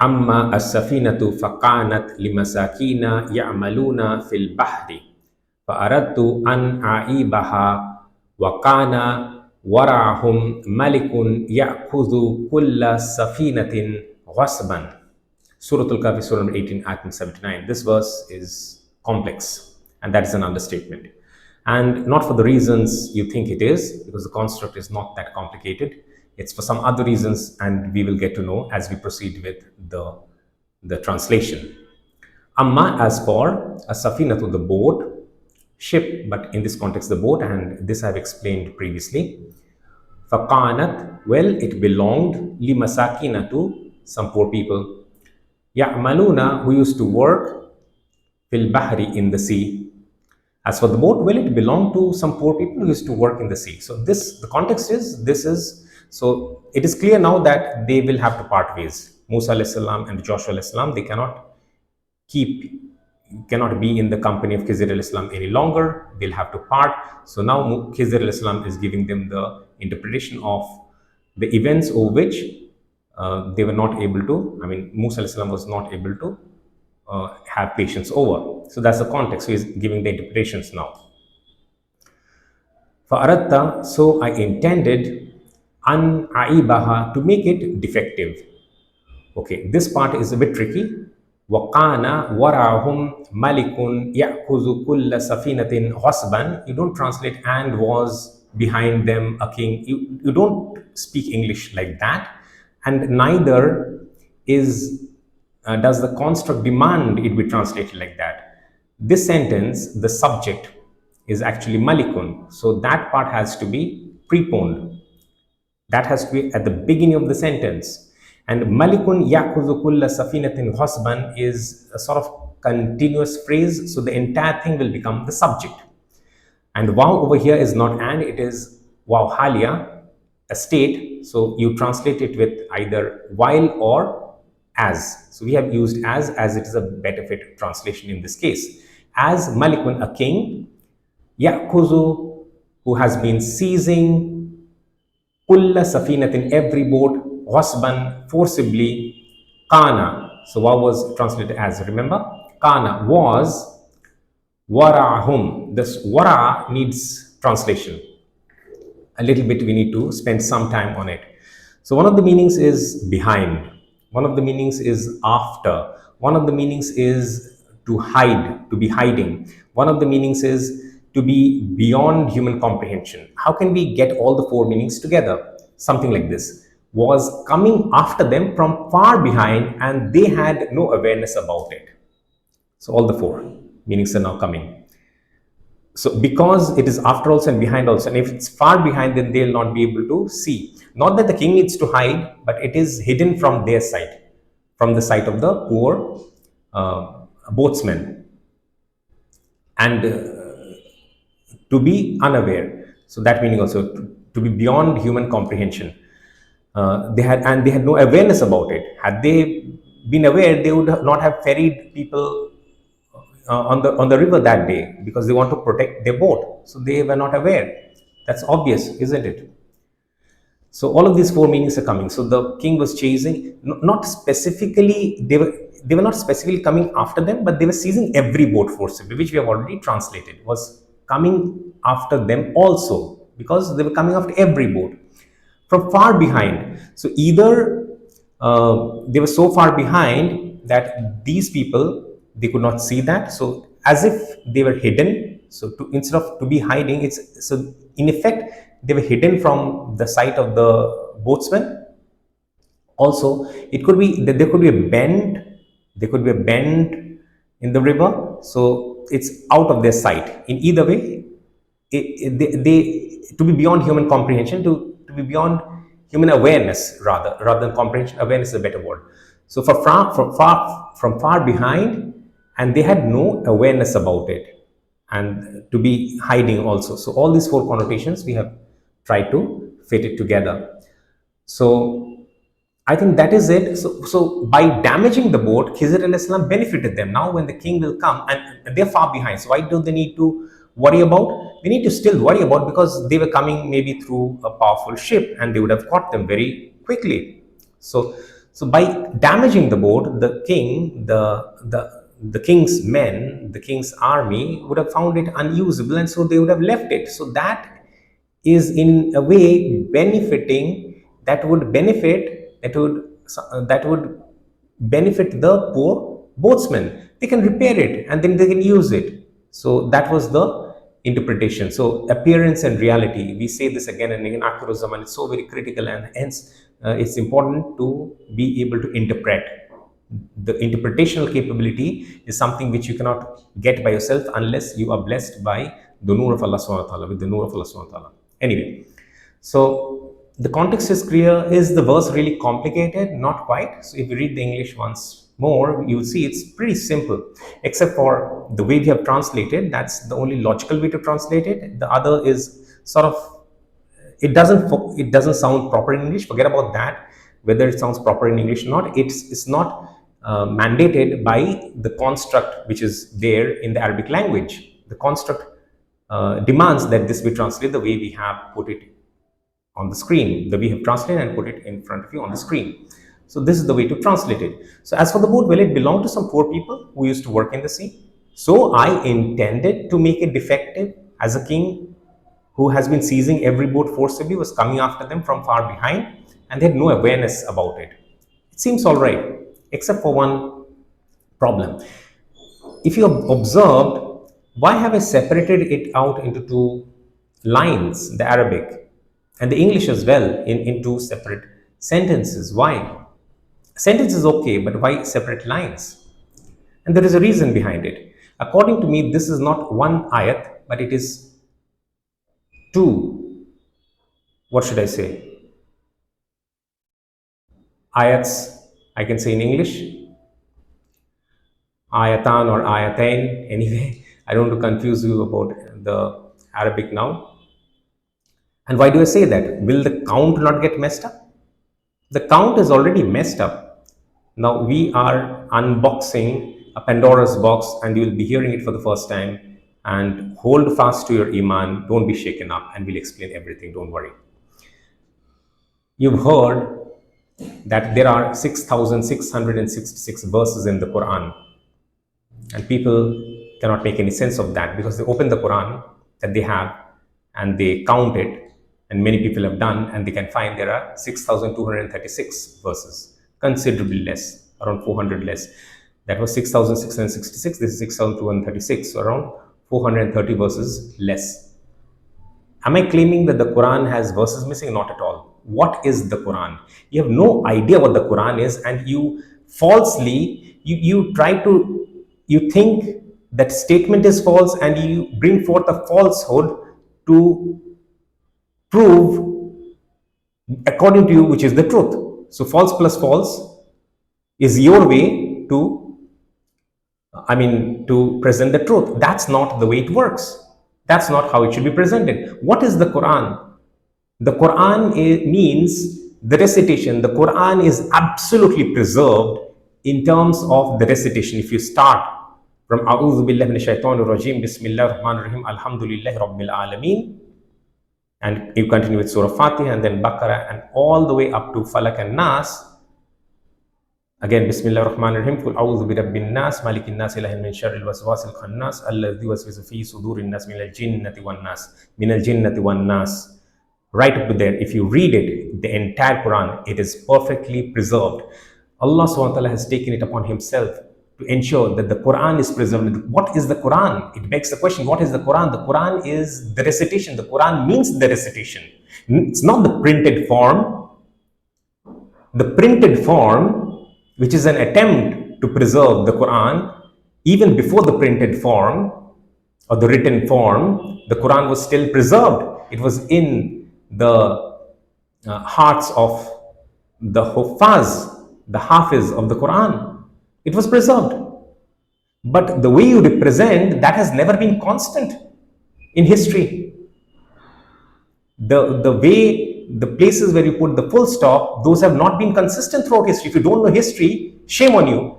أما السفينة فكانت لمساكين يعملون في البحر فأردت أن أعيبها وكان وراءهم ملك يأخذ كل سفينة غصبا. Suratul-Kahfi, Surah number 18, Ayat 79. This verse is complex, and that is an understatement. And not for the reasons you think it is, because the construct is not that complicated. It's for some other reasons, and we will get to know as we proceed with the translation. Amma, as for a safina, to the boat, ship, but in this context the boat, and this I have explained previously. Faqanat, well, it belonged li masakina, to some poor people. Ya'maluna, who used to work, fil bahri, in the sea. As for the boat, well, it belonged to some poor people who used to work in the sea. So the context is, so it is clear now that they will have to part ways. Musa al-Islam and Joshua al-Islam, they cannot be in the company of Khizr al-Islam any longer. They'll have to part. So now Khizr al-Islam is giving them the interpretation of the events over which they were not able to, Musa al-Islam was not able to have patience over. So that's the context. So he's giving the interpretations now. فَأَرَدْتَ, so I intended, an aibaha, to make it defective. Okay, this part is a bit tricky. وَقَانَ وَرَاهُمْ مَلِكٌ يَأْخُذُ كُلَّ سَفِينَةٍ غَصْبًا. You don't translate and was behind them a king. You don't speak English like that. And neither does the construct demand it be translated like that. This sentence, the subject is actually malikun. So that part has to be preponed. That has to be at the beginning of the sentence. And malikun yakuzu kulla safinatin ghasban is a sort of continuous phrase. So the entire thing will become the subject. And waw over here is not and, it is waw halia, a state. So you translate it with either while or as. So we have used as it is a better fit translation in this case. As malikun, a king, yakuzu, who has been seizing, kulla safinatin, every boat, ghasban, forcibly, kana. So what was translated as, remember? Kana was, wara'ahum. This wara needs translation. A little bit we need to spend some time on it. So one of the meanings is behind. One of the meanings is after. One of the meanings is to hide, to be hiding. One of the meanings is to be beyond human comprehension. How can we get all the four meanings together? Something like this. Was coming after them from far behind and they had no awareness about it. So all the four meanings are now coming. So because it is after also and behind also, and if it's far behind, then they'll not be able to see. Not that the king needs to hide, but it is hidden from their sight, from the sight of the poor boatsmen. And to be unaware. So that meaning also to be beyond human comprehension. They had no awareness about it. Had they been aware, they would not have ferried people on the river that day, because they want to protect their boat. So they were not aware. That's obvious, isn't it? So all of these four meanings are coming. So the king was chasing, not specifically, they were not specifically coming after them, but they were seizing every boat forcibly, which we have already translated, was coming after them also, because they were coming after every boat from far behind. So either they were so far behind that these people, they could not see that. So as if they were hidden. So instead of to be hiding, so in effect, they were hidden from the sight of the boatsmen. Also, it could be that there could be a bend. There could be a bend in the river. So it's out of their sight. In either way, to be beyond human comprehension, to be beyond human awareness, rather than comprehension. Awareness is a better word. So from far behind, and they had no awareness about it, and to be hiding also. So all these four connotations we have tried to fit it together. So I think that is it. So by damaging the boat, Khizr al-Islam benefited them. Now when the king will come, and they're far behind, so why do they need to worry about? They need to still worry about, because they were coming maybe through a powerful ship and they would have caught them very quickly. So So by damaging the boat, the king, the king's men, the king's army would have found it unusable, and so they would have left it. So that is in a way benefiting, that would benefit the poor boatsmen. They can repair it and then they can use it. So that was the interpretation. So appearance and reality, we say this again and again, Akhir Zaman, it's so very critical, and hence it's important to be able to interpret. The interpretational capability is something which you cannot get by yourself unless you are blessed by the nur of Allah subhanahu wa ta'ala, with the nur of Allah subhanahu wa ta'ala. Anyway, so the context is clear. Is the verse really complicated? Not quite. So if you read the English once more, you will see it's pretty simple, except for the way we have translated. That's the only logical way to translate it. The other is sort of, it doesn't sound proper in English. Forget about that, whether it sounds proper in English or not. It's not mandated by the construct which is there in the Arabic language. The construct demands that this be translated the way we have put it on the screen, the way we have translated and put it in front of you on the screen. So this is the way to translate it. So as for the boat, well, it belonged to some poor people who used to work in the sea. So I intended to make it defective, as a king who has been seizing every boat forcibly was coming after them from far behind, and they had no awareness about it. It seems all right, except for one problem. If you have observed, why have I separated it out into two lines, the Arabic and the English as well, in two separate sentences? Why? Sentence is okay, but why separate lines? And there is a reason behind it. According to me, this is not one ayat, but it is two, what should I say, ayats, I can say in English, ayatan or ayatain, anyway. I don't want to confuse you about the Arabic now. And why do I say that? Will the count not get messed up? The count is already messed up. Now we are unboxing a Pandora's box, and you will be hearing it for the first time. And hold fast to your iman, don't be shaken up, and we'll explain everything, don't worry. You've heard that there are 6,666 verses in the Quran, and people cannot make any sense of that, because they open the Quran that they have and they count it, and many people have done, and they can find there are 6,236 verses, considerably less, around 400 less. That was 6,666, this is 6,236, so around 430 verses less. Am I claiming that the Quran has verses missing? Not at all. What is the Quran? You have no idea what the Quran is, and you falsely, you think that statement is false, and you bring forth a falsehood to prove according to you which is the truth. So false plus false is your way to present the truth. That's not the way it works. That's not how it should be presented. What is the Quran? The Quran means the recitation. The Quran is absolutely preserved in terms of the recitation. If you start from A'udhu Billahi Minash Shaitanir Rajim, Bismillahir Rahmanir Rahim, Alhamdulillahi Rabbil Alameen, and you continue with Surah Fatiha and then Baqarah and all the way up to Falak and Nas. Again, Bismillahir Rahmanir Rahim, Qul A'udhu Bi Rabbin Nas, Malikin Nas, Ilahin min Sharril Waswasil Khannas, Alladhi Waswisu Fi Sudurin Nas, Minal Jinnati Wan Nas, Minal Jinnati Wan Nas. Right up to there, if you read it, the entire Quran, it is perfectly preserved. Allah subhanahu wa ta'ala has taken it upon himself to ensure that the Quran is preserved. What is the Quran? It begs the question, what is the Quran? The Quran is the recitation. The Quran means the recitation. It's not the printed form. The printed form, which is an attempt to preserve the Quran, even before the printed form or the written form, the Quran was still preserved. It was in the hearts of the Huffaz, the Hafiz of the Quran. It was preserved. But the way you represent, that has never been constant in history. The way, the places where you put the full stop, those have not been consistent throughout history. If you don't know history, shame on you.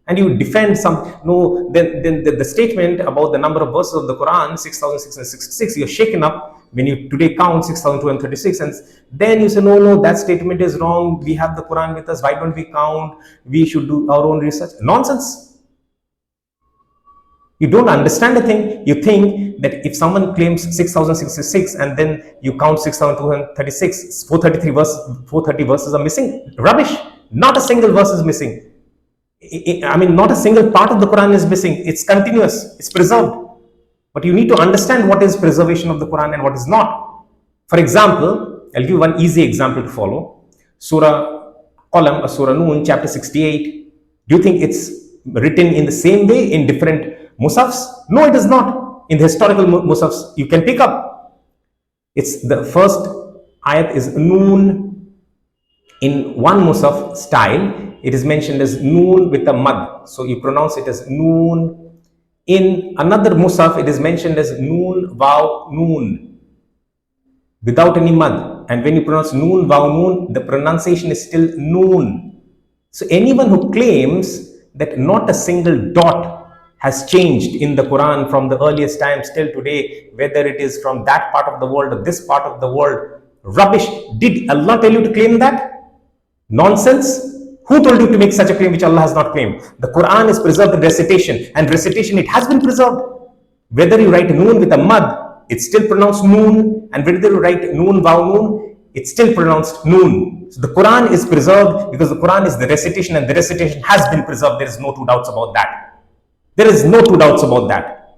And you defend then the statement about the number of verses of the Quran, 6,666, you're shaken up When you today count 6,236 and then you say, no, that statement is wrong. We have the Quran with us. Why don't we count? We should do our own research. Nonsense. You don't understand a thing. You think that if someone claims 6,066 and then you count 6,236, 430 verses are missing. Rubbish. Not a single verse is missing. I mean, not a single part of the Quran is missing. It's continuous. It's preserved. But you need to understand what is preservation of the Quran and what is not. For example, I'll give one easy example to follow. Surah Qalam, Surah Noon, chapter 68. Do you think it's written in the same way in different Musafs? No, it is not. In the historical Musafs, you can pick up. It's the first ayat is Noon. In one Musaf style, it is mentioned as Noon with a mad. So you pronounce it as Noon. In another Musaf, it is mentioned as Noon, Vav, Noon, without any mad. And when you pronounce Noon, Vav, Noon, the pronunciation is still Noon. So anyone who claims that not a single dot has changed in the Quran from the earliest times till today, whether it is from that part of the world or this part of the world, rubbish. Did Allah tell you to claim that? Nonsense. Who told you to make such a claim which Allah has not claimed? The Quran is preserved in recitation, and recitation, it has been preserved. Whether you write Noon with a mad, it's still pronounced Noon, and whether you write Noon, Vav, Noon, it's still pronounced Noon. So the Quran is preserved because the Quran is the recitation, and the recitation has been preserved. There is no two doubts about that. There is no two doubts about that.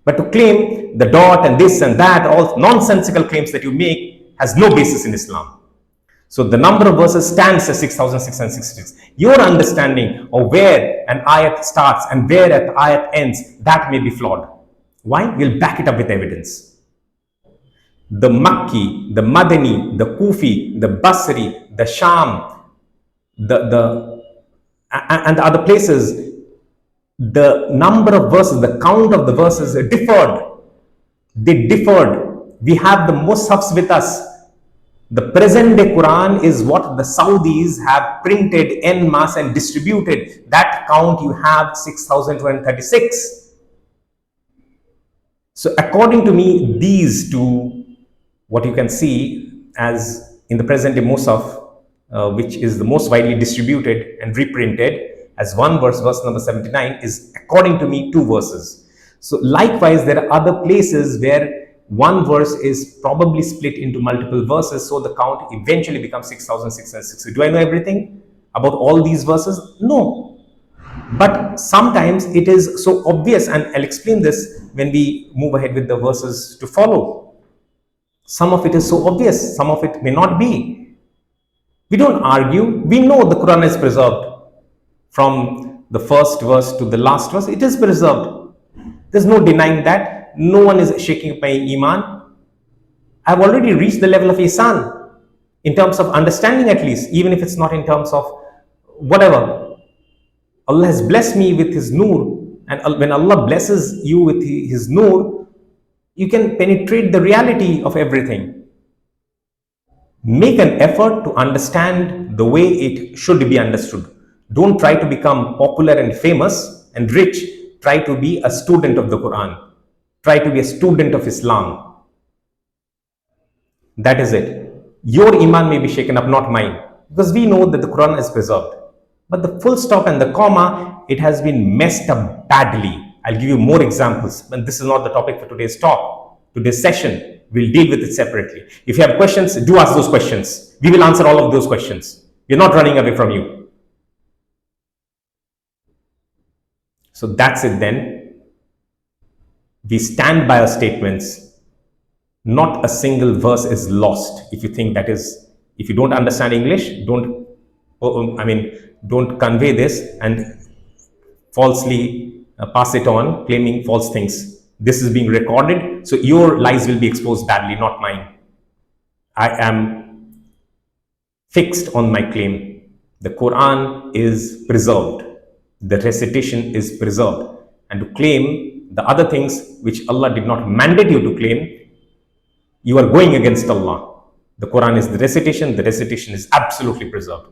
But to claim the dot and this and that, all nonsensical claims that you make, has no basis in Islam. So the number of verses stands as 6,666. Your understanding of where an ayat starts and where an ayat ends, that may be flawed. Why? We'll back it up with evidence. The Makki, the Madani, the Kufi, the Basri, the Sham, and the other places, the number of verses, the count of the verses differed. They differed. We have the Musafs with us. The present day Quran is what the Saudis have printed en masse and distributed. That count you have 6,236. So according to me, these two, what you can see as in the present day Musaf, which is the most widely distributed and reprinted as one verse, verse number 79, is according to me 2 verses. So likewise, there are other places where one verse is probably split into multiple verses, so the count eventually becomes 6,660. Do I know everything about all these verses? No. But sometimes it is so obvious, and I'll explain this when we move ahead with the verses to follow. Some of it is so obvious, some of it may not be. We don't argue. We know the Quran is preserved. From the first verse to the last verse, it is preserved. There's no denying that. No one is shaking up my iman. I've already reached the level of Ihsan in terms of understanding, at least, even if it's not in terms of whatever. Allah has blessed me with His Noor, and when Allah blesses you with His Noor, you can penetrate the reality of everything. Make an effort to understand the way it should be understood. Don't try to become popular and famous and rich. Try to be a student of the Quran. Try to be a student of Islam. That is it. Your iman may be shaken up, not mine. Because we know that the Quran is preserved. But the full stop and the comma, it has been messed up badly. I'll give you more examples. But this is not the topic for today's talk. Today's session, we'll deal with it separately. If you have questions, do ask those questions. We will answer all of those questions. We're not running away from you. So that's it then. We stand by our statements. Not a single verse is lost. If you think that is, if you don't understand English, don't convey this and falsely pass it on, claiming false things. This is being recorded, so your lies will be exposed badly, not mine. I am fixed on my claim. The Quran is preserved. The recitation is preserved. And to claim the other things which Allah did not mandate you to claim, you are going against Allah. The Quran is the recitation is absolutely preserved.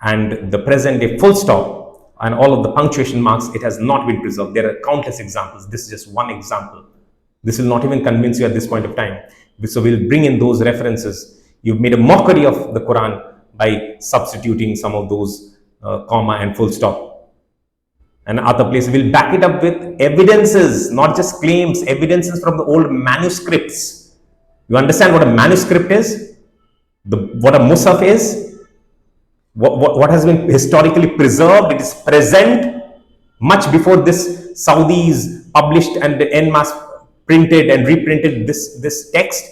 And the present day full stop and all of the punctuation marks, it has not been preserved. There are countless examples. This is just one example. This will not even convince you at this point of time. So we'll bring in those references. You've made a mockery of the Quran by substituting some of those comma and full stop. And other places, we'll back it up with evidences, not just claims, evidences from the old manuscripts. You understand what a manuscript is? What a mushaf is? What has been historically preserved? It is present much before this Saudis published and en masse printed and reprinted this text.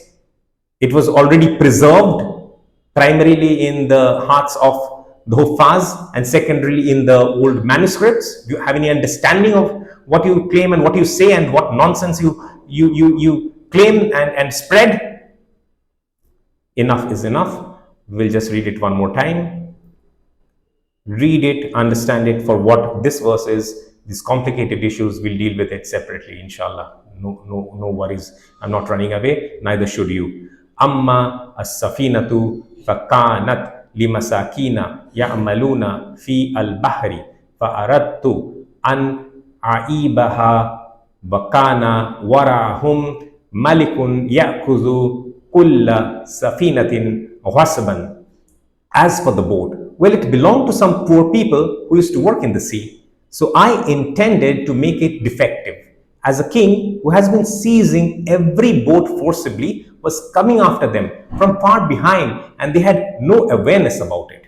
It was already preserved, primarily in the hearts of the Huffaz and secondarily in the old manuscripts. Do you have any understanding of what you claim and what you say and what nonsense you claim and spread? Enough is enough. We'll just read it one more time. Read it, understand it for what this verse is. These complicated issues, we'll deal with it separately, inshallah. No worries. I'm not running away, neither should you. Amma as-safinatu fakanat limasakina ya'maluna fi al-bahri fa'aradtu an a'ibaha bakana warahum malikun ya'kuzu kulla safinatin ghasban. As for the boat, well, it belonged to some poor people who used to work in the sea. So I intended to make it defective. As a king who has been seizing every boat forcibly was coming after them from far behind and they had no awareness about it.